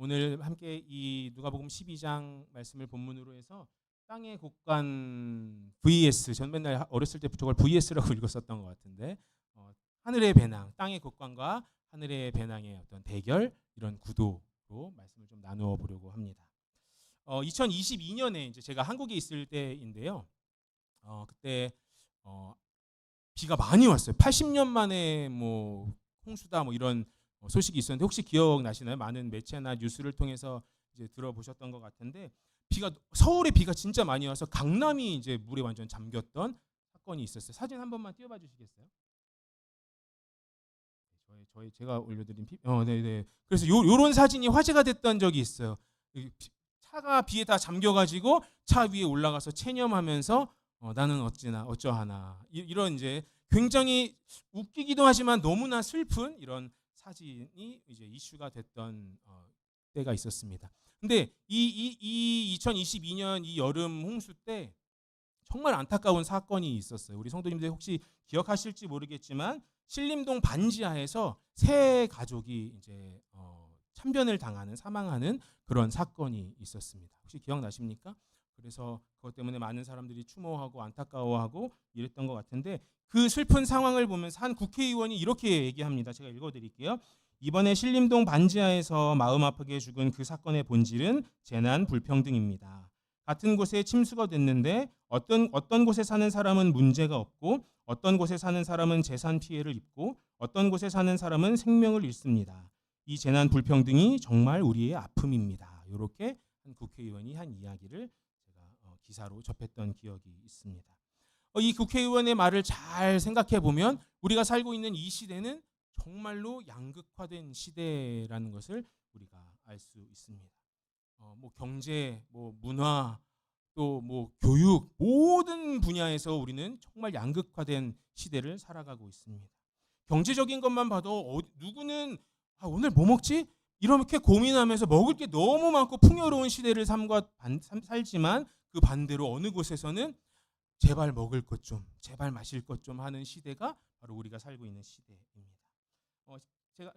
오늘 함께 이 누가복음 12장 말씀을 본문으로 해서 땅의 곡간 vs, 전 맨날 어렸을 때 저걸 vs라고 읽었었던 것 같은데 하늘의 배낭, 땅의 곡간과 하늘의 배낭의 어떤 대결, 이런 구도로 말씀을 좀 나누어 보려고 합니다. 2022년에 이제 제가 한국에 있을 때인데요. 그때 비가 많이 왔어요. 80년 만에 뭐 홍수다 뭐 이런 소식이 있었는데, 혹시 기억나시나요? 많은 매체나 뉴스를 통해서 이제 들어보셨던 것 같은데, 서울에 비가 진짜 많이 와서 강남이 이제 물에 완전 잠겼던 사건이 있었어요. 사진 한 번만 띄워봐 주시겠어요? 제가 올려드린 네네. 그래서 요런 사진이 화제가 됐던 적이 있어요. 차가 비에 다 잠겨가지고 차 위에 올라가서 체념하면서 나는 어쩌하나 이런 이제 굉장히 웃기기도 하지만 너무나 슬픈 이런 사진이 이제 이슈가 됐던 때가 있었습니다. 근데 이 2022년 이 여름 홍수 때 정말 안타까운 사건이 있었어요. 우리 성도님들 혹시 기억하실지 모르겠지만 신림동 반지하에서 세 가족이 이제 참변을 당하는, 사망하는 그런 사건이 있었습니다. 혹시 기억나십니까? 그래서 그것 때문에 많은 사람들이 추모하고 안타까워하고 이랬던 것 같은데, 그 슬픈 상황을 보면서 한 국회의원이 이렇게 얘기합니다. 제가 읽어드릴게요. 이번에 신림동 반지하에서 마음 아프게 죽은 그 사건의 본질은 재난 불평등입니다. 같은 곳에 침수가 됐는데 어떤 곳에 사는 사람은 문제가 없고 어떤 곳에 사는 사람은 재산 피해를 입고 어떤 곳에 사는 사람은 생명을 잃습니다. 이 재난 불평등이 정말 우리의 아픔입니다. 이렇게 한 국회의원이 한 이야기를 제가 기사로 접했던 기억이 있습니다. 이 국회의원의 말을 잘 생각해 보면 우리가 살고 있는 이 시대는 정말로 양극화된 시대라는 것을 우리가 알 수 있습니다. 뭐 경제, 뭐 문화, 또 뭐 교육, 모든 분야에서 우리는 정말 양극화된 시대를 살아가고 있습니다. 경제적인 것만 봐도 누구는 오늘 뭐 먹지? 이렇게 고민하면서 먹을 게 너무 많고 풍요로운 시대를 살지만, 그 반대로 어느 곳에서는 제발 먹을 것 좀, 제발 마실 것 좀 하는 시대가 바로 우리가 살고 있는 시대입니다. 제가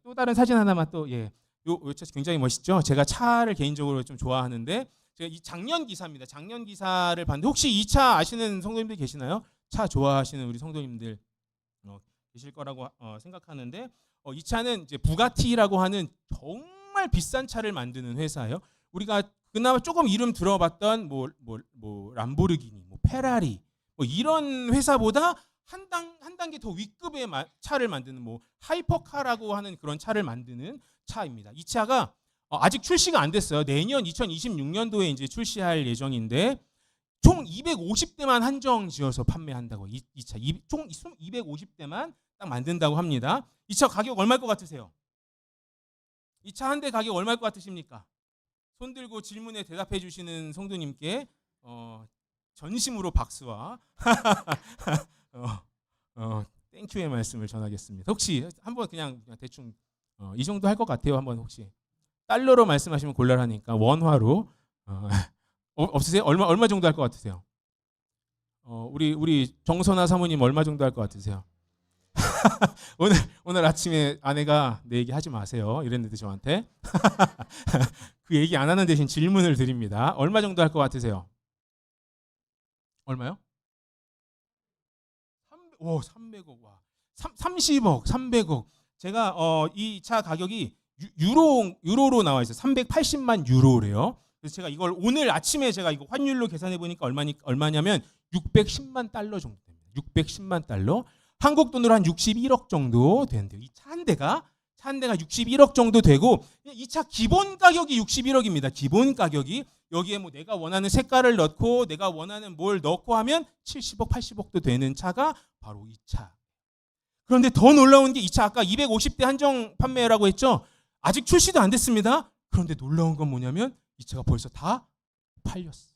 또 다른 사진 하나만 또 요 차 굉장히 멋있죠? 제가 차를 개인적으로 좀 좋아하는데, 제가 이 작년 기사입니다. 작년 기사를 봤는데, 혹시 이 차 아시는 성도님들 계시나요? 차 좋아하시는 우리 성도님들 계실 거라고 생각하는데, 이 차는 이제 부가티라고 하는 정말 비싼 차를 만드는 회사예요. 우리가 그나마 조금 이름 들어봤던 뭐 람보르기니, 뭐 페라리, 뭐 이런 회사보다 한 단계 더 윗급의 차를 만드는 뭐 하이퍼카라고 하는 그런 차를 만드는 차입니다. 이 차가 아직 출시가 안 됐어요. 내년 2026년도에 이제 출시할 예정인데, 총 250대만 한정 지어서 판매한다고. 이 차 총 250대만 딱 만든다고 합니다. 이 차 가격 얼마일 것 같으세요? 이 차 한 대 가격 얼마일 것 같으십니까? 손 들고 질문에 대답해 주시는 성도님께 전심으로 박수와 땡큐의 말씀을 전하겠습니다. 혹시 한번 그냥 대충 이 정도 할 것 같아요. 한번 혹시 달러로 말씀하시면 곤란하니까 원화로 없으세요? 얼마 정도 할 것 같으세요? 우리 정선아 사모님 얼마 정도 할 것 같으세요? 오늘 아침에 아내가 내 얘기 하지 마세요 이랬는데 저한테 그 얘기 안 하는 대신 질문을 드립니다. 얼마 정도 할 것 같으세요? 얼마요? 300억. 와. 30억, 300억. 제가 이 차 가격이 유로로 나와 있어요. 380만 유로래요. 그래서 제가 이걸 오늘 아침에 제가 이거 환율로 계산해 보니까 얼마냐면 610만 달러 정도 됩니다. 610만 달러. 한국 돈으로 한 61억 정도 된대요. 이 차 한 대가 61억 정도 되고, 이 차 기본 가격이 61억입니다. 기본 가격이. 여기에 뭐 내가 원하는 색깔을 넣고 내가 원하는 뭘 넣고 하면 70억, 80억도 되는 차가 바로 이 차. 그런데 더 놀라운 게, 이 차 아까 250대 한정 판매라고 했죠? 아직 출시도 안 됐습니다. 그런데 놀라운 건 뭐냐면 이 차가 벌써 다 팔렸어.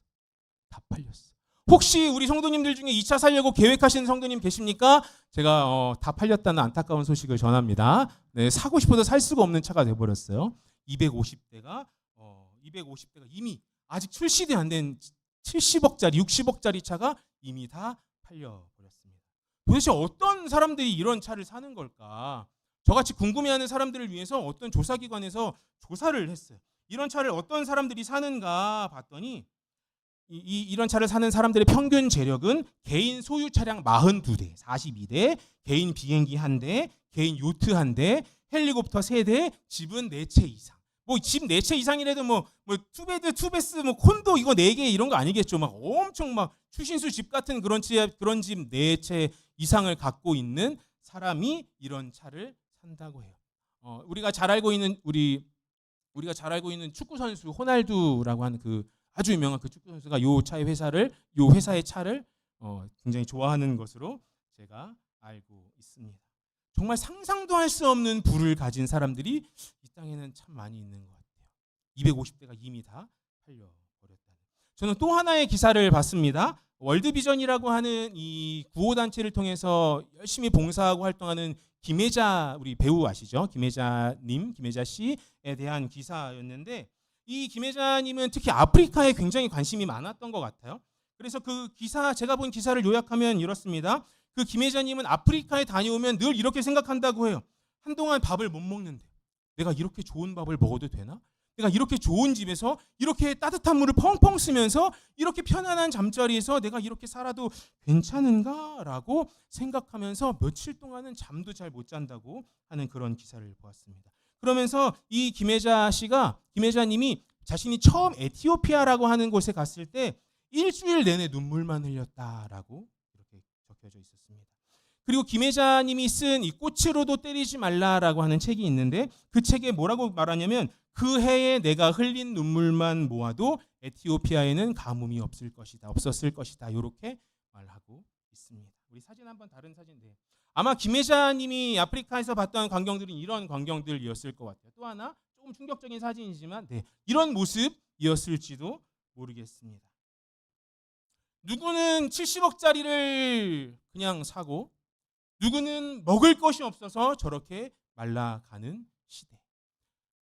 다 팔렸어. 혹시 우리 성도님들 중에 이 차 사려고 계획하시는 성도님 계십니까? 제가 다 팔렸다는 안타까운 소식을 전합니다. 네, 사고 싶어도 살 수가 없는 차가 돼버렸어요. 250대가 이미 아직 출시도 안 된 70억짜리, 60억짜리 차가 이미 다 팔려버렸습니다. 도대체 어떤 사람들이 이런 차를 사는 걸까? 저같이 궁금해하는 사람들을 위해서 어떤 조사기관에서 조사를 했어요. 이런 차를 어떤 사람들이 사는가 봤더니 이런 차를 사는 사람들의 평균 재력은 개인 소유 차량 42대, 42대, 개인 비행기 1대, 개인 요트 1대, 헬리콥터 3대, 집은 4채 이상. 뭐 집 4채 이상이라도 뭐 투베드, 투베스, 뭐 콘도 이거 4개 이런 거 아니겠죠. 막 엄청 막 추신수 집 같은 그런 집 4채 이상을 갖고 있는 사람이 이런 차를 산다고 해요. 우리가 잘 알고 있는 축구 선수 호날두라고 하는 그 아주 유명한 그 축구 선수가 요 회사의 차를 굉장히 좋아하는 것으로 제가 알고 있습니다. 정말 상상도 할 수 없는 부를 가진 사람들이 이 땅에는 참 많이 있는 것 같아요. 250대가 이미 다 팔려버렸다. 저는 또 하나의 기사를 봤습니다. 월드비전이라고 하는 이 구호단체를 통해서 열심히 봉사하고 활동하는 김혜자 우리 배우 아시죠? 김혜자 씨에 대한 기사였는데 이 김혜자님은 특히 아프리카에 굉장히 관심이 많았던 것 같아요. 그래서 그 기사 제가 본 기사를 요약하면 이렇습니다. 그 김혜자님은 아프리카에 다녀오면 늘 이렇게 생각한다고 해요. 한동안 밥을 못 먹는데 내가 이렇게 좋은 밥을 먹어도 되나? 내가 이렇게 좋은 집에서 이렇게 따뜻한 물을 펑펑 쓰면서 이렇게 편안한 잠자리에서 내가 이렇게 살아도 괜찮은가라고 생각하면서 며칠 동안은 잠도 잘 못 잔다고 하는 그런 기사를 보았습니다. 그러면서 이 김혜자님이 자신이 처음 에티오피아라고 하는 곳에 갔을 때 일주일 내내 눈물만 흘렸다라고 이렇게 적혀져 있었습니다. 그리고 김혜자님이 쓴 이 꽃으로도 때리지 말라라고 하는 책이 있는데 그 책에 뭐라고 말하냐면 그 해에 내가 흘린 눈물만 모아도 에티오피아에는 가뭄이 없었을 것이다. 이렇게 말하고 있습니다. 우리 사진 한번 다른 사진 아마 김혜자님이 아프리카에서 봤던 광경들은 이런 광경들이었을 것 같아요. 또 하나 조금 충격적인 사진이지만 이런 모습이었을지도 모르겠습니다. 누구는 70억짜리를 그냥 사고 누구는 먹을 것이 없어서 저렇게 말라가는 시대.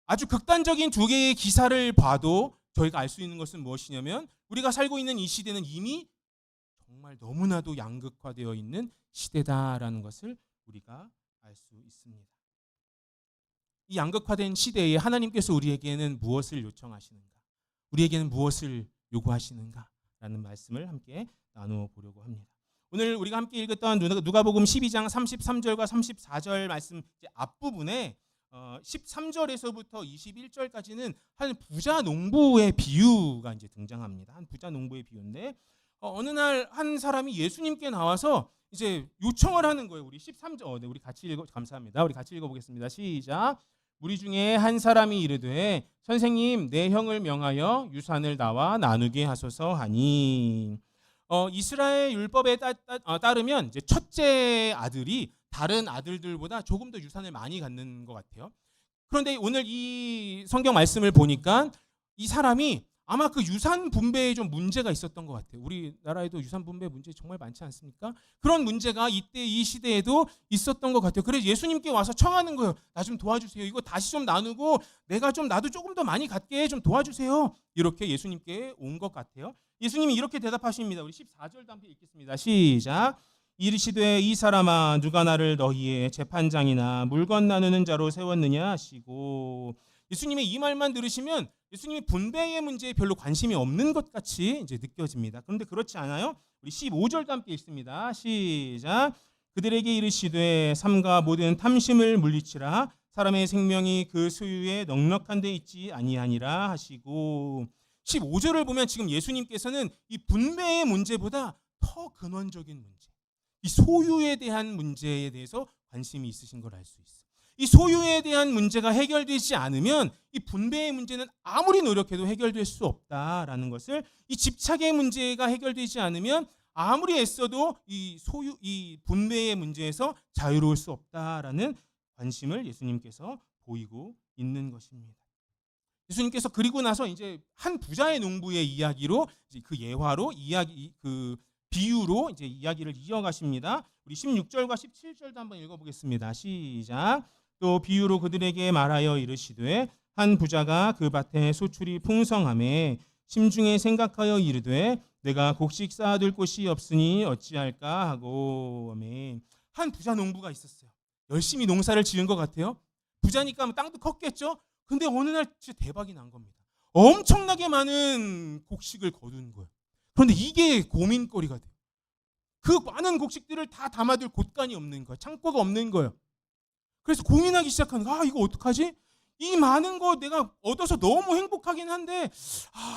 아주 극단적인 두 개의 기사를 봐도 저희가 알 수 있는 것은 무엇이냐면 우리가 살고 있는 이 시대는 이미 정말 너무나도 양극화되어 있는 시대다라는 것을 우리가 알 수 있습니다. 이 양극화된 시대에 하나님께서 우리에게는 무엇을 요청하시는가? 우리에게는 무엇을 요구하시는가? 라는 말씀을 함께 나누어 보려고 합니다. 오늘 우리가 함께 읽었던 누가복음 12장 33절과 34절 말씀 앞부분에 13절에서부터 21절까지는 한 부자 농부의 비유가 이제 등장합니다. 한 부자 농부의 비유인데 어느 날 한 사람이 예수님께 나와서 이제 요청을 하는 거예요. 우리 13절 우리 같이 감사합니다. 우리 같이 읽어보겠습니다. 시작. 무리 중에 한 사람이 이르되 선생님 내 형을 명하여 유산을 나와 나누게 하소서 하니 이스라엘 율법에 따르면 이제 첫째 아들이 다른 아들들보다 조금 더 유산을 많이 갖는 것 같아요. 그런데 오늘 이 성경 말씀을 보니까 이 사람이 아마 그 유산 분배에 좀 문제가 있었던 것 같아요. 우리나라에도 유산 분배 문제 정말 많지 않습니까? 그런 문제가 이때 이 시대에도 있었던 것 같아요. 그래서 예수님께 와서 청하는 거예요. 나 좀 도와주세요. 이거 다시 좀 나누고 나도 조금 더 많이 갖게 좀 도와주세요. 이렇게 예수님께 온 것 같아요. 예수님이 이렇게 대답하십니다. 우리 14절도 함께 읽겠습니다. 시작. 이르시되 이 사람아 누가 나를 너희의 재판장이나 물건 나누는 자로 세웠느냐 하시고 예수님의 이 말만 들으시면 예수님이 분배의 문제에 별로 관심이 없는 것 같이 이제 느껴집니다. 그런데 그렇지 않아요? 우리 15절도 함께 읽습니다. 시작. 그들에게 이르시되 삼가 모든 탐심을 물리치라 사람의 생명이 그 소유에 넉넉한 데 있지 아니하니라 하시고 15절을 보면 지금 예수님께서는 이 분배의 문제보다 더 근원적인 문제, 이 소유에 대한 문제에 대해서 관심이 있으신 걸 알 수 있어요. 이 소유에 대한 문제가 해결되지 않으면 이 분배의 문제는 아무리 노력해도 해결될 수 없다라는 것을, 이 집착의 문제가 해결되지 않으면 아무리 애써도 이 분배의 문제에서 자유로울 수 없다라는 관심을 예수님께서 보이고 있는 것입니다. 예수님께서 그리고 나서 이제 한 부자의 농부의 이야기로 이제 그 예화로 그 비유로 이제 이야기를 이어가십니다. 우리 16절과 17절도 한번 읽어보겠습니다. 시작. 또 비유로 그들에게 말하여 이르시되 한 부자가 그 밭에 소출이 풍성하매 심중에 생각하여 이르되 내가 곡식 쌓아둘 곳이 없으니 어찌할까 하고. 아멘. 한 부자 농부가 있었어요. 열심히 농사를 지은 것 같아요. 부자니까 땅도 컸겠죠. 근데 어느 날 진짜 대박이 난 겁니다. 엄청나게 많은 곡식을 거둔 거예요. 그런데 이게 고민거리가 돼요. 그 많은 곡식들을 다 담아둘 곳간이 없는 거예요. 창고가 없는 거예요. 그래서 고민하기 시작하는 거예요. 이거 어떡하지? 이 많은 거 내가 얻어서 너무 행복하긴 한데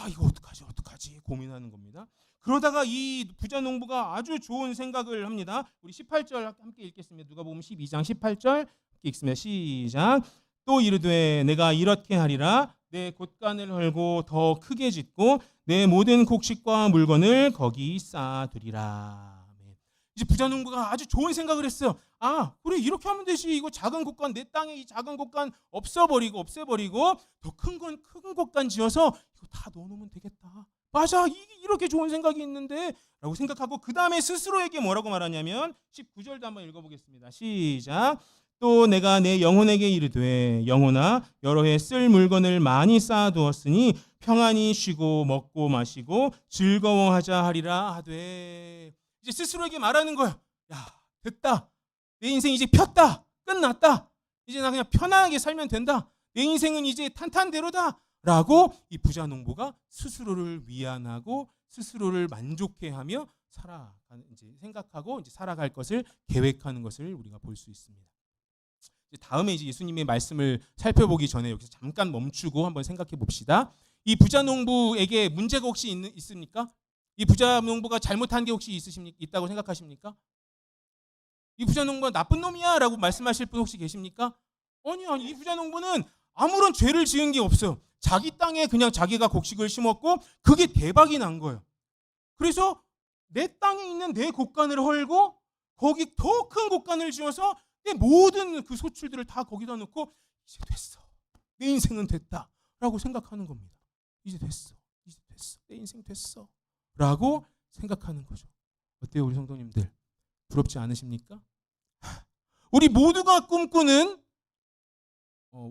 이거 어떡하지 고민하는 겁니다. 그러다가 이 부자 농부가 아주 좋은 생각을 합니다. 우리 18절 함께 읽겠습니다. 누가복음 12장 18절 함께 읽습니다. 시작. 또 이르되 내가 이렇게 하리라. 내 곳간을 헐고 더 크게 짓고 내 모든 곡식과 물건을 거기 쌓아두리라. 이제 부자 농부가 아주 좋은 생각을 했어요. 그래 이렇게 하면 되지. 이거 작은 곳간, 내 땅에 이 작은 곳간 없애버리고 더 큰 곳간 지어서 이거 다 넣어놓으면 되겠다. 맞아, 이렇게 좋은 생각이 있는데 라고 생각하고 그 다음에 스스로에게 뭐라고 말하냐면 19절도 한번 읽어보겠습니다. 시작. 또 내가 내 영혼에게 이르되 영혼아 여러 해 쓸 물건을 많이 쌓아두었으니 평안히 쉬고 먹고 마시고 즐거워하자 하리라 하되. 이제 스스로에게 말하는 거야. 됐다. 내 인생 이제 폈다. 끝났다. 이제 나 그냥 편안하게 살면 된다. 내 인생은 이제 탄탄대로다. 라고 이 부자 농부가 스스로를 위안하고 스스로를 만족해하며 이제 생각하고 이제 살아갈 것을 계획하는 것을 우리가 볼 수 있습니다. 다음에 이제 예수님의 말씀을 살펴보기 전에 여기서 잠깐 멈추고 한번 생각해 봅시다. 이 부자 농부에게 문제가 혹시 있습니까? 이 부자 농부가 잘못한 게 혹시 있다고 생각하십니까? 이 부자 농부가 나쁜 놈이야 라고 말씀하실 분 혹시 계십니까? 아니, 이 부자 농부는 아무런 죄를 지은 게 없어요. 자기 땅에 그냥 자기가 곡식을 심었고 그게 대박이 난 거예요. 그래서 내 땅에 있는 내 곳간을 헐고 거기 더 큰 곳간을 지어서 내 모든 그 소출들을 다 거기다 넣고 이제 됐어. 내 인생은 됐다 라고 생각하는 겁니다. 이제 됐어. 내 인생 됐어 라고 생각하는 거죠. 어때요 우리 성도님들? 부럽지 않으십니까? 우리 모두가 꿈꾸는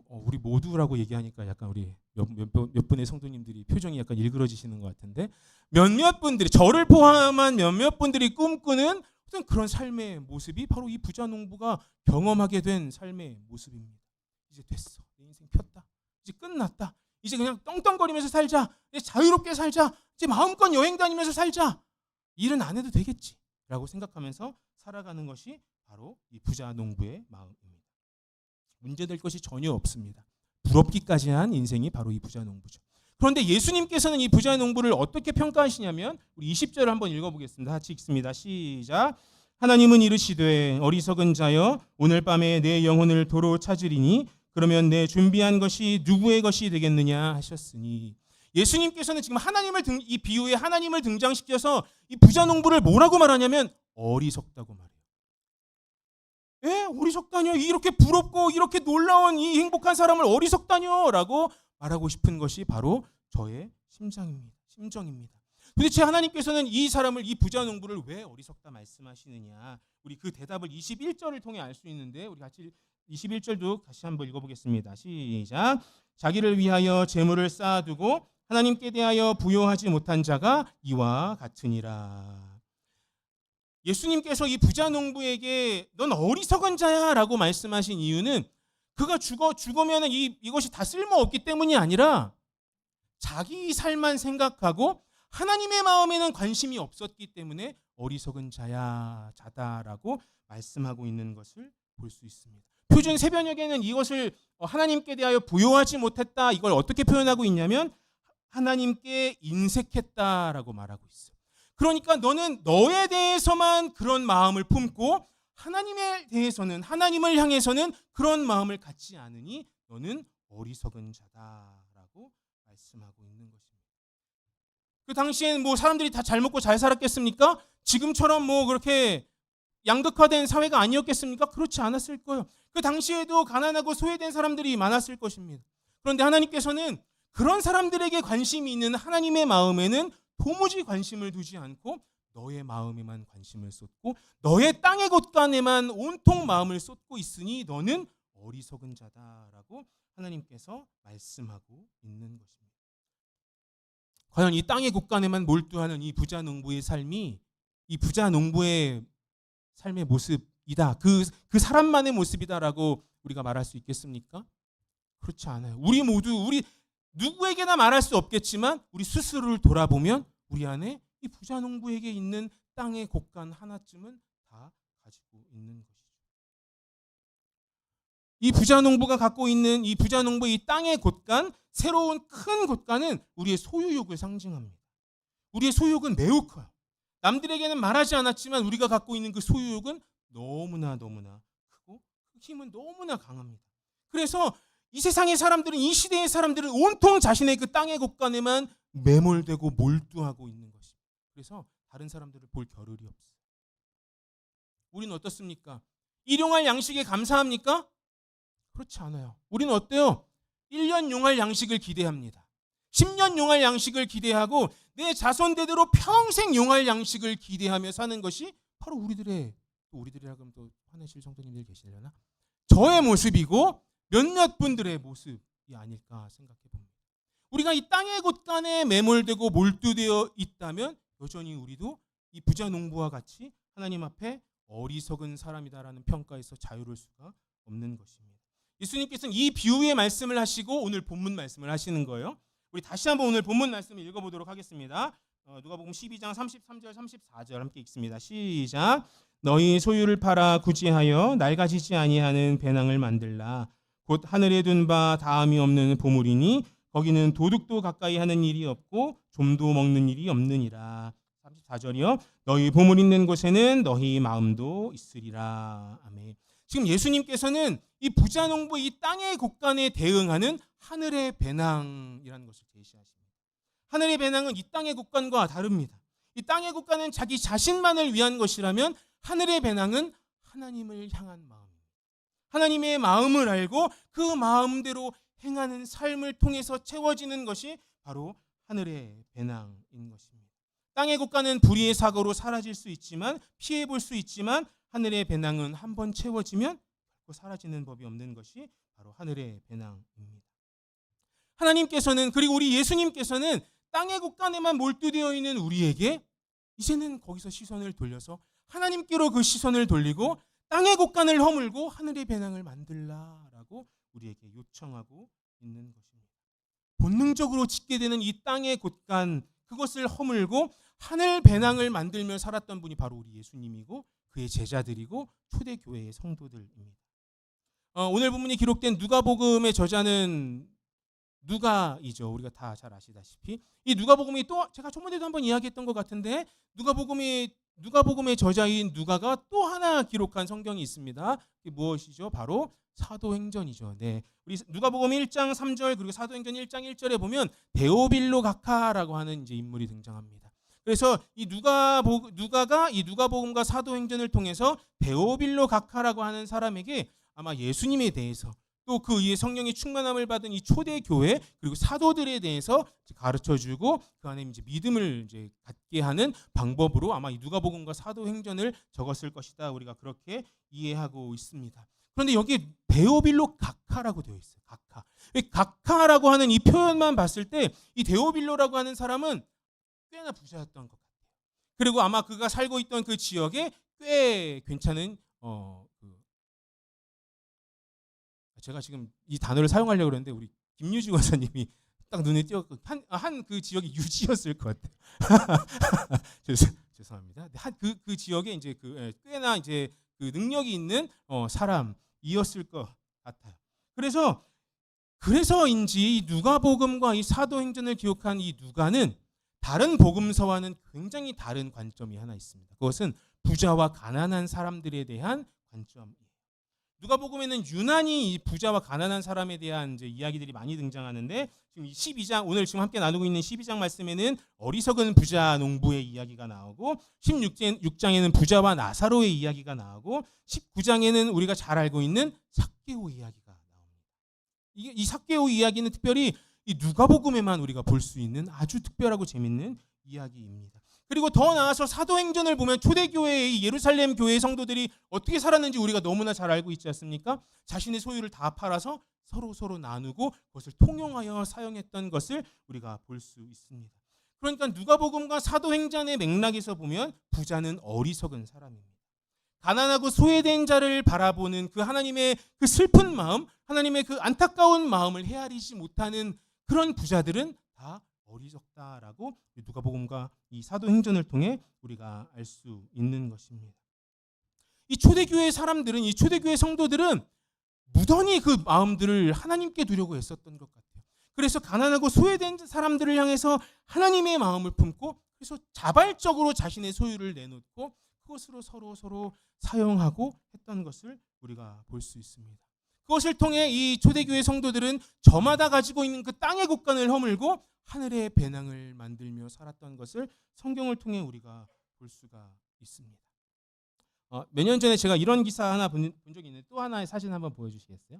우리 모두라고 얘기하니까 약간 우리 몇 분의 성도님들이 표정이 약간 일그러지시는 것 같은데 몇몇 분들이 저를 포함한 몇몇 분들이 꿈꾸는 어떤 그런 삶의 모습이 바로 이 부자 농부가 경험하게 된 삶의 모습입니다. 이제 됐어. 내 인생 폈다. 이제 끝났다. 이제 그냥 떵떵거리면서 살자. 이제 자유롭게 살자. 이제 마음껏 여행 다니면서 살자. 일은 안 해도 되겠지 라고 생각하면서 살아가는 것이 바로 이 부자 농부의 마음입니다. 문제될 것이 전혀 없습니다. 부럽기까지 한 인생이 바로 이 부자 농부죠. 그런데 예수님께서는 이 부자 농부를 어떻게 평가하시냐면 우리 20절을 한번 읽어보겠습니다. 같이 읽습니다. 시작. 하나님은 이르시되 어리석은 자여 오늘 밤에 내 영혼을 도로 찾으리니 그러면 내 준비한 것이 누구의 것이 되겠느냐 하셨으니. 예수님께서는 지금 이 비유에 하나님을 등장시켜서 이 부자 농부를 뭐라고 말하냐면 어리석다고 말해요. 어리석다뇨. 이렇게 부럽고 이렇게 놀라운 이 행복한 사람을 어리석다뇨 라고 말하고 싶은 것이 바로 저의 심정입니다. 도대체 하나님께서는 이 부자 농부를 왜 어리석다 말씀하시느냐. 우리 그 대답을 21절을 통해 알 수 있는데 우리 같이 21절도 다시 한번 읽어보겠습니다. 시작. 자기를 위하여 재물을 쌓아두고 하나님께 대하여 부요하지 못한 자가 이와 같으니라. 예수님께서 이 부자 농부에게 넌 어리석은 자야 라고 말씀하신 이유는 그가 죽으면 이것이 다 쓸모없기 때문이 아니라 자기 삶만 생각하고 하나님의 마음에는 관심이 없었기 때문에 어리석은 자다라고 말씀하고 있는 것을 볼 수 있습니다. 표준 새번역에는 이것을 하나님께 대하여 부요하지 못했다 이걸 어떻게 표현하고 있냐면 하나님께 인색했다라고 말하고 있어요. 그러니까 너는 너에 대해서만 그런 마음을 품고 하나님을 향해서는 그런 마음을 갖지 않으니 너는 어리석은 자다라고 말씀하고 있는 것입니다. 그 당시엔 사람들이 다 잘 먹고 잘 살았겠습니까? 지금처럼 그렇게 양극화된 사회가 아니었겠습니까? 그렇지 않았을 거예요. 그 당시에도 가난하고 소외된 사람들이 많았을 것입니다. 그런데 하나님께서는 그런 사람들에게 관심이 있는 하나님의 마음에는 도무지 관심을 두지 않고 너의 마음에만 관심을 쏟고 너의 땅의 곳간에만 온통 마음을 쏟고 있으니 너는 어리석은 자다라고 하나님께서 말씀하고 있는 것입니다. 과연 이 땅의 곳간에만 몰두하는 이 부자 농부의 삶이 이 부자 농부의 삶의 모습 모습이다. 그 사람만의 모습이다라고 우리가 말할 수 있겠습니까? 그렇지 않아요. 우리 누구에게나 말할 수 없겠지만 우리 스스로를 돌아보면 우리 안에 이 부자 농부에게 있는 땅의 곳간 하나쯤은 다 가지고 있는 것이죠. 이 부자 농부가 갖고 있는 이 부자 농부의 이 땅의 곳간, 새로운 큰 곳간은 우리의 소유욕을 상징합니다. 우리의 소유욕은 매우 커요. 남들에게는 말하지 않았지만 우리가 갖고 있는 그 소유욕은 너무나 크고 그 힘은 너무나 강합니다. 그래서 이 세상의 사람들은, 이 시대의 사람들은 온통 자신의 그 땅의 곳간에만 매몰되고 몰두하고 있는 것입니다. 그래서 다른 사람들을 볼 겨를이 없어요. 우리는 어떻습니까? 일용할 양식에 감사합니까? 그렇지 않아요. 우리는 어때요? 1년 용할 양식을 기대합니다. 10년 용할 양식을 기대하고 내 자손대대로 평생 용할 양식을 기대하며 사는 것이 바로 우리들이라 그러면 또 화내실 성도님들 계시려나? 저의 모습이고 몇몇 분들의 모습이 아닐까 생각해 봅니다. 우리가 이 땅의 곳간에 매몰되고 몰두되어 있다면 여전히 우리도 이 부자 농부와 같이 하나님 앞에 어리석은 사람이다라는 평가에서 자유로울 수가 없는 것입니다. 예수님께서는 이 비유의 말씀을 하시고 오늘 본문 말씀을 하시는 거예요. 우리 다시 한번 오늘 본문 말씀을 읽어보도록 하겠습니다. 누가복음 12장 33절 34절 함께 읽습니다. 시작. 너희 소유를 팔아 구제하여 낡아지지 아니하는 배낭을 만들라. 곧 하늘에 둔 바 다함이 없는 보물이니 거기는 도둑도 가까이 하는 일이 없고 좀도 먹는 일이 없느니라. 34절이요. 너희 보물 있는 곳에는 너희 마음도 있으리라. 아멘. 지금 예수님께서는 이 부자 농부 이 땅의 곳간에 대응하는 하늘의 배낭이라는 것을 제시하십니다. 하늘의 배낭은 이 땅의 곳간과 다릅니다. 이 땅의 곳간은 자기 자신만을 위한 것이라면 하늘의 배낭은 하나님을 향한 마음. 하나님의 마음을 알고 그 마음대로 행하는 삶을 통해서 채워지는 것이 바로 하늘의 배낭인 것입니다. 땅의 곳간은 불의의 사고로 사라질 수 있지만, 피해 볼 수 있지만 하늘의 배낭은 한번 채워지면 결코 사라지는 법이 없는 것이 바로 하늘의 배낭입니다. 하나님께서는, 그리고 우리 예수님께서는 땅의 곳간에만 몰두되어 있는 우리에게 이제는 거기서 시선을 돌려서 하나님께로 그 시선을 돌리고 땅의 곳간을 허물고 하늘의 배낭을 만들라라고 우리에게 요청하고 있는 것입니다. 본능적으로 짓게 되는 이 땅의 곳간, 그것을 허물고 하늘 배낭을 만들며 살았던 분이 바로 우리 예수님이고 그의 제자들이고 초대교회의 성도들입니다. 오늘 본문이 기록된 누가복음의 저자는 누가이죠. 우리가 다 잘 아시다시피 이 누가복음이 또 제가 저번에도 한번 이야기했던 것 같은데 누가복음의 저자인 누가가 또 하나 기록한 성경이 있습니다. 그게 무엇이죠? 바로 사도행전이죠. 네, 우리 누가복음 1장 3절 그리고 사도행전 1장 1절에 보면 데오빌로 가카라고 하는 이제 인물이 등장합니다. 그래서 이 누가가 이 누가복음과 사도행전을 통해서 데오빌로 가카라고 하는 사람에게 아마 예수님에 대해서 또 그 위에 성령의 충만함을 받은 이 초대교회 그리고 사도들에 대해서 가르쳐주고 그 안에 이제 믿음을 이제 갖게 하는 방법으로 아마 이 누가복음과 사도행전을 적었을 것이다. 우리가 그렇게 이해하고 있습니다. 그런데 여기 데오빌로 가카라고 되어 있어요. 가카라고 하는 이 표현만 봤을 때 이 데오빌로라고 하는 사람은 꽤나 부자였던 것 같아요. 그리고 아마 그가 살고 있던 그 지역에 꽤 괜찮은 제가 지금 이 단어를 사용하려고 그랬는데 우리 김유지 권사님이 딱 눈에 띄었고 한 그 지역이 유지였을 것 같아요. 죄송합니다. 그 지역에 이제 꽤나 이제 그 능력이 있는 사람이었을 것 같아요. 그래서인지 이 누가복음과 이 사도행전을 기록한 이 누가는 다른 복음서와는 굉장히 다른 관점이 하나 있습니다. 그것은 부자와 가난한 사람들에 대한 관점이에요. 누가복음에는 유난히 이 부자와 가난한 사람에 대한 이제 이야기들이 많이 등장하는데 지금 12장 오늘 지금 함께 나누고 있는 12장 말씀에는 어리석은 부자 농부의 이야기가 나오고 16장에는 부자와 나사로의 이야기가 나오고 19장에는 우리가 잘 알고 있는 삭개오 이야기가 나옵니다. 이 삭개오 이야기는 특별히 이 누가복음에만 우리가 볼 수 있는 아주 특별하고 재밌는 이야기입니다. 그리고 더 나아서 사도행전을 보면 초대교회의 예루살렘 교회의 성도들이 어떻게 살았는지 우리가 너무나 잘 알고 있지 않습니까? 자신의 소유를 다 팔아서 서로 나누고 그것을 통용하여 사용했던 것을 우리가 볼 수 있습니다. 그러니까 누가복음과 사도행전의 맥락에서 보면 부자는 어리석은 사람입니다. 가난하고 소외된 자를 바라보는 그 하나님의 그 슬픈 마음, 하나님의 그 안타까운 마음을 헤아리지 못하는 그런 부자들은 다 어리석다라고 누가복음과 이 사도행전을 통해 우리가 알 수 있는 것입니다. 이 초대교회 사람들은, 이 초대교회 성도들은 무던히 그 마음들을 하나님께 두려고 했었던 것 같아요. 그래서 가난하고 소외된 사람들을 향해서 하나님의 마음을 품고, 그래서 자발적으로 자신의 소유를 내놓고 그것으로 서로 사용하고 했던 것을 우리가 볼 수 있습니다. 그것을 통해 이 초대교회 성도들은 저마다 가지고 있는 그 땅의 곳간을 허물고 하늘의 배낭을 만들며 살았던 것을 성경을 통해 우리가 볼 수가 있습니다. 몇 년 전에 제가 이런 기사 하나 본 적이 있는데, 또 하나의 사진 한번 보여주시겠어요?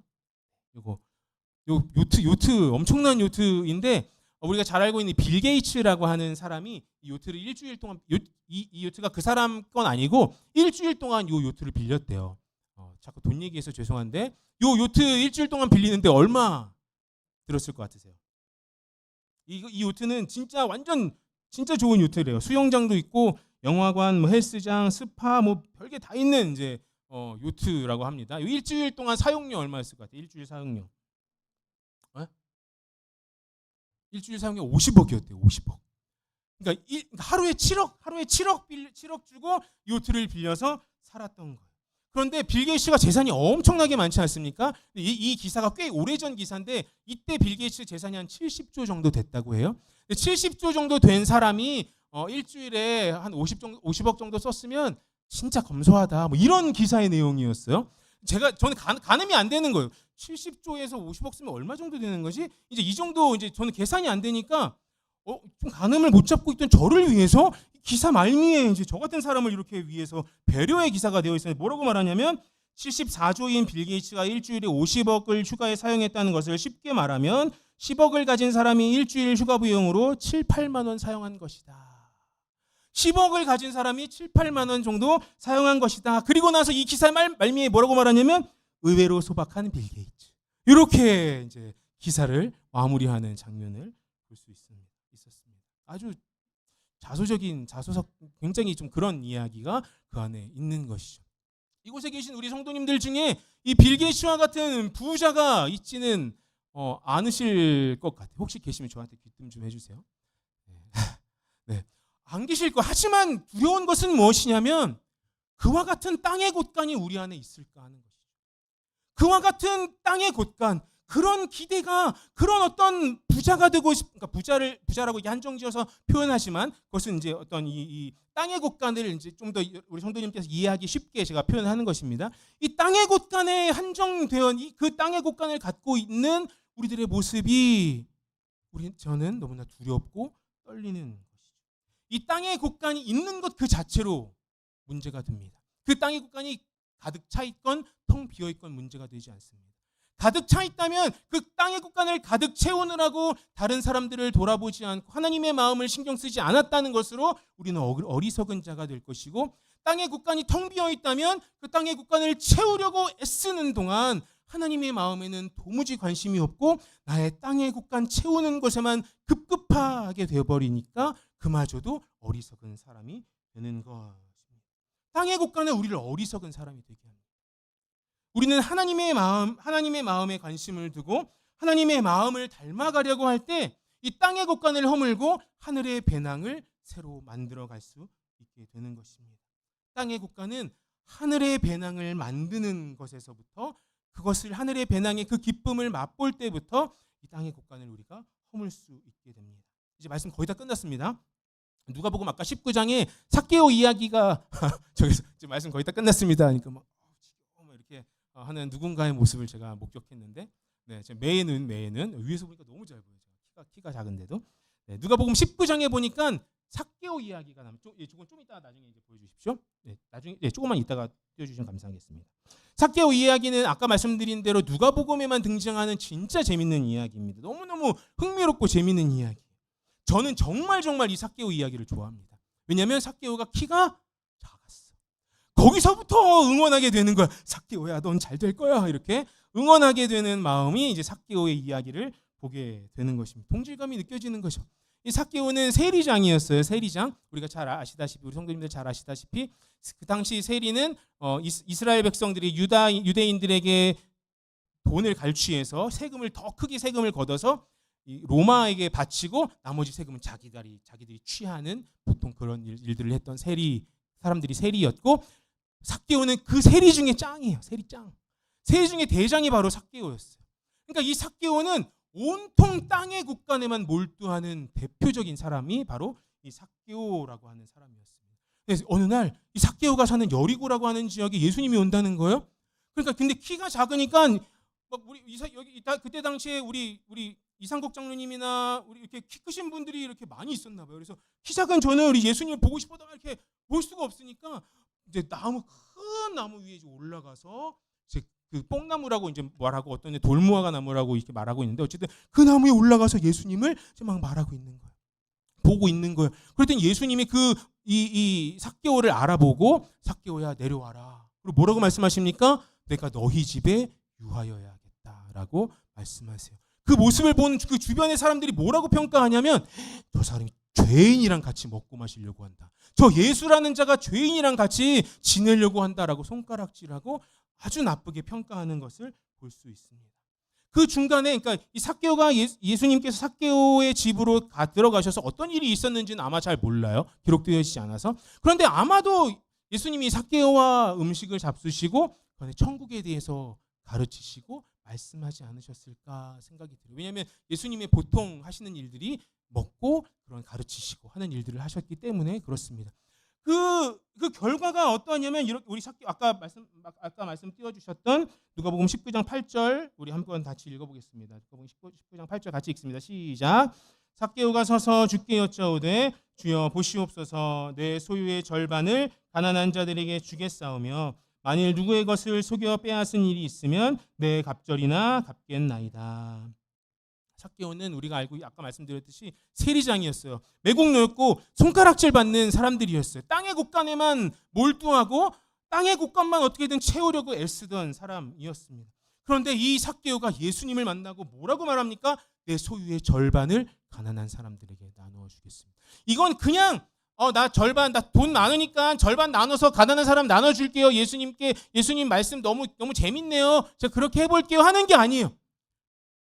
요 요트 엄청난 요트인데, 우리가 잘 알고 있는 빌 게이츠라고 하는 사람이 이 요트를 일주일 동안, 이 요트가 그 사람 건 아니고 일주일 동안 요 요트를 빌렸대요. 자꾸 돈 얘기해서 죄송한데, 요 요트 일주일 동안 빌리는데 얼마 들었을 것 같으세요? 이 요트는 진짜 진짜 좋은 요트래요. 수영장도 있고 영화관, 뭐 헬스장, 스파, 뭐 별게 다 있는 이제 요트라고 합니다. 일주일 동안 사용료 얼마였을 것 같아요? 일주일 사용료. 일주일 사용료 50억이었대요. 50억. 그러니까 하루에 7억 주고 요트를 빌려서 살았던 거예요. 그런데 빌 게이츠가 재산이 엄청나게 많지 않습니까? 이 기사가 꽤 오래전 기사인데, 이때 빌 게이츠 재산이 한 70조 정도 됐다고 해요. 70조 정도 된 사람이 일주일에 한 50억 정도 썼으면 진짜 검소하다, 뭐 이런 기사의 내용이었어요. 저는 가늠이 안 되는 거예요. 70조에서 50억 쓰면 얼마 정도 되는 거지? 이제 이 정도 이제 저는 계산이 안 되니까 좀 가늠을 못 잡고 있던 저를 위해서 기사 말미에 이제 저 같은 사람을 이렇게 위해서 배려의 기사가 되어 있어요. 뭐라고 말하냐면 74조인 빌 게이츠가 일주일에 50억을 휴가에 사용했다는 것을 쉽게 말하면 10억을 가진 사람이 일주일 휴가 비용으로 7, 8만 원 사용한 것이다. 10억을 가진 사람이 7, 8만 원 정도 사용한 것이다. 그리고 나서 이 기사 말미에 뭐라고 말하냐면 의외로 소박한 빌 게이츠. 이렇게 이제 기사를 마무리하는 장면을 볼 수 있었습니다. 아주 자소석 굉장히 좀 그런 이야기가 그 안에 있는 것이죠. 이곳에 계신 우리 성도님들 중에 이 빌 게이츠와 같은 부자가 있지는 않으실 것 같아요. 혹시 계시면 저한테 귀뜸 좀 해주세요. 네. 안 계실 거. 하지만 두려운 것은 무엇이냐면 그와 같은 땅의 곳간이 우리 안에 있을까 하는 것이죠. 그와 같은 땅의 곳간, 그런 기대가, 그런 어떤 부자가 되고 그러니까 부자라고 한정지어서 표현하지만 그것은 이제 어떤 이 땅의 곳간을 이제 좀 더 우리 성도님께서 이해하기 쉽게 제가 표현하는 것입니다. 이 땅의 곳간에 한정되어 그 땅의 곳간을 갖고 있는 우리들의 모습이 저는 너무나 두렵고 떨리는 것이죠. 이 땅의 곳간이 있는 것 그 자체로 문제가 됩니다. 그 땅의 곳간이 가득 차 있건 텅 비어 있건 문제가 되지 않습니다. 가득 차 있다면 그 땅의 곳간을 가득 채우느라고 다른 사람들을 돌아보지 않고 하나님의 마음을 신경 쓰지 않았다는 것으로 우리는 어리석은 자가 될 것이고, 땅의 곳간이 텅 비어 있다면 그 땅의 곳간을 채우려고 애쓰는 동안 하나님의 마음에는 도무지 관심이 없고 나의 땅의 곳간 채우는 것에만 급급하게 되어버리니까 그마저도 어리석은 사람이 되는 것입니다. 땅의 곳간은 우리를 어리석은 사람이 되게 합니다. 우리는 하나님의 마음에 관심을 두고 하나님의 마음을 닮아가려고 할 때 이 땅의 곳간을 허물고 하늘의 배낭을 새로 만들어갈 수 있게 되는 것입니다. 땅의 곳간은 하늘의 배낭을 만드는 것에서부터, 그것을 하늘의 배낭의 그 기쁨을 맛볼 때부터 이 땅의 곳간을 우리가 허물 수 있게 됩니다. 이제 말씀 거의 다 끝났습니다. 누가복음 아까 19장에 삭개오 이야기가 저기서 지금 말씀 거의 다 끝났습니다. 그러니까 막 이렇게 하는 누군가의 모습을 제가 목격했는데, 네, 매에는 위에서 보니까 너무 잘 보여요. 키가 작은데도. 네, 누가복음 19장에 보니까 삭개오 이야기가 나면 조금 좀 이따 나중에 이제 보여주십시오. 네, 나중에 조금만 이따가 띄워주시면 감사하겠습니다. 삭개오 이야기는 아까 말씀드린 대로 누가복음에만 등장하는 진짜 재밌는 이야기입니다. 너무너무 흥미롭고 재밌는 이야기. 저는 정말 이 삭개오 이야기를 좋아합니다. 왜냐하면 삭개오가 키가 작았어. 거기서부터 응원하게 되는 거야. 삭개오야, 넌 잘 될 거야. 이렇게 응원하게 되는 마음이 이제 삭개오의 이야기를 보게 되는 것입니다. 동질감이 느껴지는 거죠. 이 삭개오는 세리장이었어요. 세리장. 우리가 잘 아시다시피, 우리 성도님들 잘 아시다시피 그 당시 세리는 이스라엘 백성들이 유대인들에게 돈을 갈취해서 세금을 더 크게 세금을 걷어서 로마에게 바치고 나머지 세금은 자기들이 취하는 보통 그런 일들을 했던 사람들이 세리였고, 삭개오는 그 세리 중에 짱이에요. 세리짱. 세리 중에 대장이 바로 삭개오였어요. 그러니까 이 삭개오는 온통 땅의 곳간에만 몰두하는 대표적인 사람이 바로 이 삭개오라고 하는 사람이었습니다. 그래서 어느 날 이 삭개오가 사는 여리고라고 하는 지역에 예수님이 온다는 거예요. 그러니까 근데 키가 작으니까 막 그때 당시에 우리 이상국 장로님이나 우리 이렇게 키 크신 분들이 이렇게 많이 있었나 봐요. 그래서 키 작은 저는 우리 예수님을 보고 싶어도 이렇게 볼 수가 없으니까 이제 큰 나무 위에 올라가서 이제 그 뽕나무라고 이제 말하고 어떤 돌무화과 나무라고 이렇게 말하고 있는데, 어쨌든 그 나무에 올라가서 예수님을 막 말하고 있는 거예요. 보고 있는 거예요. 그랬더니 예수님이 이 삭개오를 알아보고 삭개오야 내려와라. 그리고 뭐라고 말씀하십니까? 내가 너희 집에 유하여야겠다라고 말씀하세요. 그 모습을 본 그 주변의 사람들이 뭐라고 평가하냐면, 저 사람이 죄인이랑 같이 먹고 마시려고 한다. 저 예수라는 자가 죄인이랑 같이 지내려고 한다라고 손가락질하고 아주 나쁘게 평가하는 것을 볼 수 있습니다. 그 중간에 그러니까 이 삭개오가 예수님께서 삭개오의 집으로 들어가셔서 어떤 일이 있었는지는 아마 잘 몰라요. 기록되어 있지 않아서. 그런데 아마도 예수님이 삭개오와 음식을 잡수시고 천국에 대해서 가르치시고 말씀하지 않으셨을까 생각이 들어요. 왜냐하면 예수님의 보통 하시는 일들이 먹고 그런 가르치시고 하는 일들을 하셨기 때문에 그렇습니다. 그 결과가 어떠하냐면, 우리 아까 말씀 띄워주셨던 누가복음 19장 8절 우리 한번 같이 읽어보겠습니다. 누가복음 19장 8절 같이 읽습니다. 시작. 삭개오가 서서 주께 여짜오되 주여 보시옵소서, 내 소유의 절반을 가난한 자들에게 주겠사오며 만일 누구의 것을 속여 빼앗은 일이 있으면 내 갑절이나 갚겠나이다. 삭개오는 우리가 알고 아까 말씀드렸듯이 세리장이었어요. 매국노였고 손가락질 받는 사람들이었어요. 땅의 곳간에만 몰두하고 땅의 곳간만 어떻게든 채우려고 애쓰던 사람이었습니다. 그런데 이 삭개오가 예수님을 만나고 뭐라고 말합니까? 내 소유의 절반을 가난한 사람들에게 나누어 주겠습니다. 이건 그냥 나 돈 많으니까 절반 나눠서 가난한 사람 나눠줄게요. 예수님 말씀 너무 재밌네요. 제가 그렇게 해볼게요 하는 게 아니에요.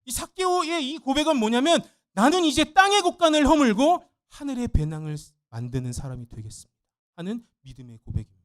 이 삭개오의 이 고백은 뭐냐면, 나는 이제 땅의 곳간을 허물고 하늘의 배낭을 만드는 사람이 되겠습니다 하는 믿음의 고백입니다.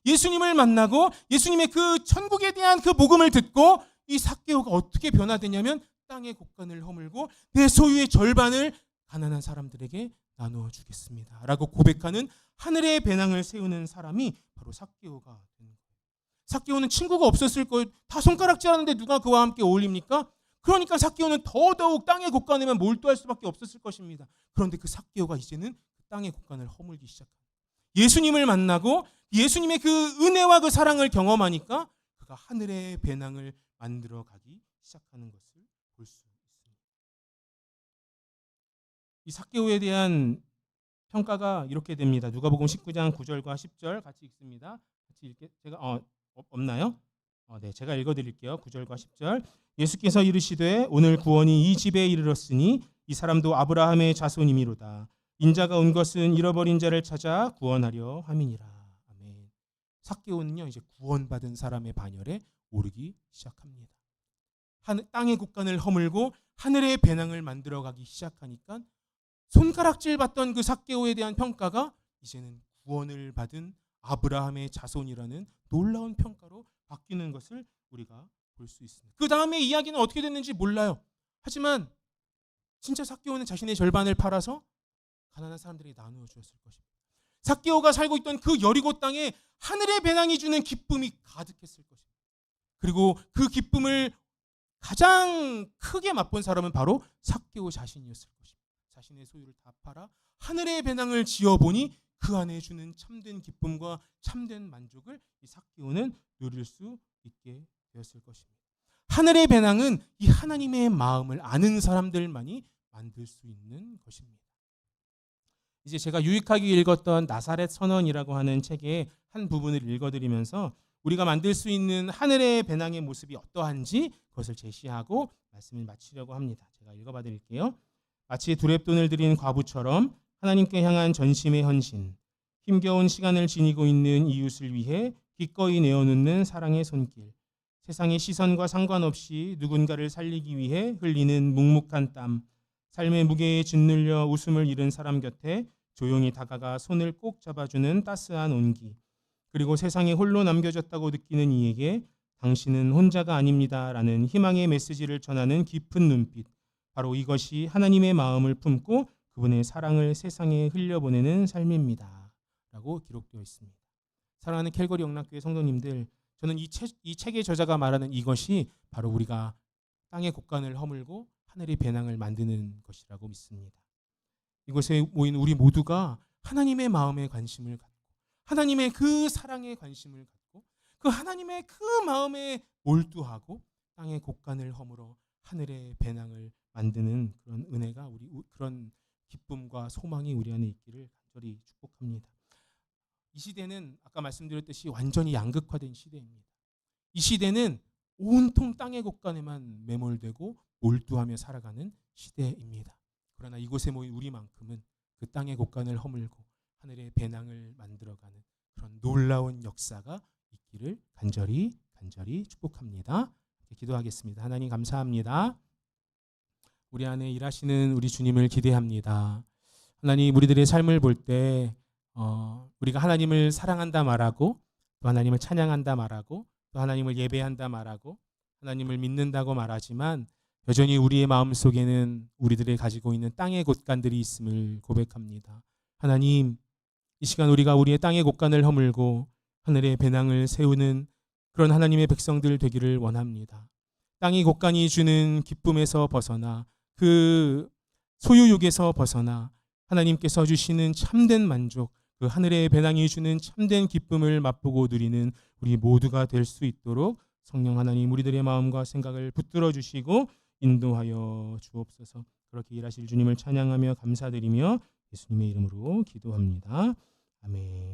예수님을 만나고 예수님의 그 천국에 대한 그 복음을 듣고 이 삭개오가 어떻게 변화되냐면, 땅의 곳간을 허물고 내 소유의 절반을 가난한 사람들에게 나누어 주겠습니다 라고 고백하는 하늘의 배낭을 세우는 사람이 바로 삭개오가 되는 거예요. 삭개오는 친구가 없었을 거예요. 다 손가락질하는데 누가 그와 함께 어울립니까? 그러니까 삭개오는 더더욱 땅의 곳간에만 몰두할 수밖에 없었을 것입니다. 그런데 그 삭개오가 이제는 땅의 곳간을 허물기 시작합니다. 예수님을 만나고 예수님의 그 은혜와 그 사랑을 경험하니까 그가 하늘의 배낭을 만들어가기 시작하는 것을 볼 수 있습니다. 이 삭개오에 대한 평가가 이렇게 됩니다. 누가복음 19장 9절과 10절 같이 읽습니다. 같이 읽게 제가 없나요? 네, 제가 읽어드릴게요. 9절과 10절. 예수께서 이르시되 오늘 구원이 이 집에 이르렀으니 이 사람도 아브라함의 자손이미로다. 인자가 온 것은 잃어버린 자를 찾아 구원하려 함이니라. 아멘. 삭개오는요 이제 구원받은 사람의 반열에 오르기 시작합니다. 땅의 곳간을 허물고 하늘의 배낭을 만들어가기 시작하니까 손가락질 받던 그 삭개오에 대한 평가가 이제는 구원을 받은 아브라함의 자손이라는 놀라운 평가로 바뀌는 것을 우리가 볼 수 있습니다. 그 다음에 이야기는 어떻게 됐는지 몰라요. 하지만 진짜 삭개오는 자신의 절반을 팔아서 가난한 사람들에게 나누어 주었을 것입니다. 삭개오가 살고 있던 그 여리고 땅에 하늘의 배낭이 주는 기쁨이 가득했을 것입니다. 그리고 그 기쁨을 가장 크게 맛본 사람은 바로 삭개오 자신이었을 것입니다. 자신의 소유를 다 팔아 하늘의 배낭을 지어보니 그 안에 주는 참된 기쁨과 참된 만족을 이 삭개오는 누릴 수 있게 되었을 것입니다. 하늘의 배낭은 이 하나님의 마음을 아는 사람들만이 만들 수 있는 것입니다. 이제 제가 유익하게 읽었던 나사렛 선언이라고 하는 책의 한 부분을 읽어드리면서 우리가 만들 수 있는 하늘의 배낭의 모습이 어떠한지 그것을 제시하고 말씀을 마치려고 합니다. 제가 읽어봐 드릴게요. 마치 두렙돈을 들인 과부처럼 하나님께 향한 전심의 헌신, 힘겨운 시간을 지니고 있는 이웃을 위해 기꺼이 내어놓는 사랑의 손길, 세상의 시선과 상관없이 누군가를 살리기 위해 흘리는 묵묵한 땀, 삶의 무게에 짓눌려 웃음을 잃은 사람 곁에 조용히 다가가 손을 꼭 잡아주는 따스한 온기, 그리고 세상에 홀로 남겨졌다고 느끼는 이에게 당신은 혼자가 아닙니다라는 희망의 메시지를 전하는 깊은 눈빛, 바로 이것이 하나님의 마음을 품고 그분의 사랑을 세상에 흘려보내는 삶입니다. 라고 기록되어 있습니다. 사랑하는 캘거리 영락교회 성도님들, 저는 이 책의 저자가 말하는 이것이 바로 우리가 땅의 곡간을 허물고 하늘의 배낭을 만드는 것이라고 믿습니다. 이곳에 모인 우리 모두가 하나님의 마음에 관심을 갖고 하나님의 그 사랑에 관심을 갖고 그 하나님의 그 마음에 몰두하고 땅의 곡간을 허물어 하늘의 배낭을 만드는 그런 은혜가 그런 기쁨과 소망이 우리 안에 있기를 간절히 축복합니다. 이 시대는 아까 말씀드렸듯이 완전히 양극화된 시대입니다. 이 시대는 온통 땅의 곡간에만 매몰되고 몰두하며 살아가는 시대입니다. 그러나 이곳에 모인 우리만큼은 그 땅의 곡간을 허물고 하늘의 배낭을 만들어가는 그런 놀라운 역사가 있기를 간절히 축복합니다. 기도하겠습니다. 하나님 감사합니다. 우리 안에 일하시는 우리 주님을 기대합니다. 하나님, 우리들의 삶을 볼 때 우리가 하나님을 사랑한다 말하고 또 하나님을 찬양한다 말하고 또 하나님을 예배한다 말하고 하나님을 믿는다고 말하지만 여전히 우리의 마음속에는 우리들이 가지고 있는 땅의 곳간들이 있음을 고백합니다. 하나님, 이 시간 우리가 우리의 땅의 곳간을 허물고 하늘의 배낭을 세우는 그런 하나님의 백성들 되기를 원합니다. 땅의 곳간이 주는 기쁨에서 벗어나 그 소유욕에서 벗어나 하나님께서 주시는 참된 만족, 그 하늘의 배낭이 주는 참된 기쁨을 맛보고 누리는 우리 모두가 될 수 있도록 성령 하나님 우리들의 마음과 생각을 붙들어 주시고 인도하여 주옵소서. 그렇게 일하실 주님을 찬양하며 감사드리며 예수님의 이름으로 기도합니다. 아멘.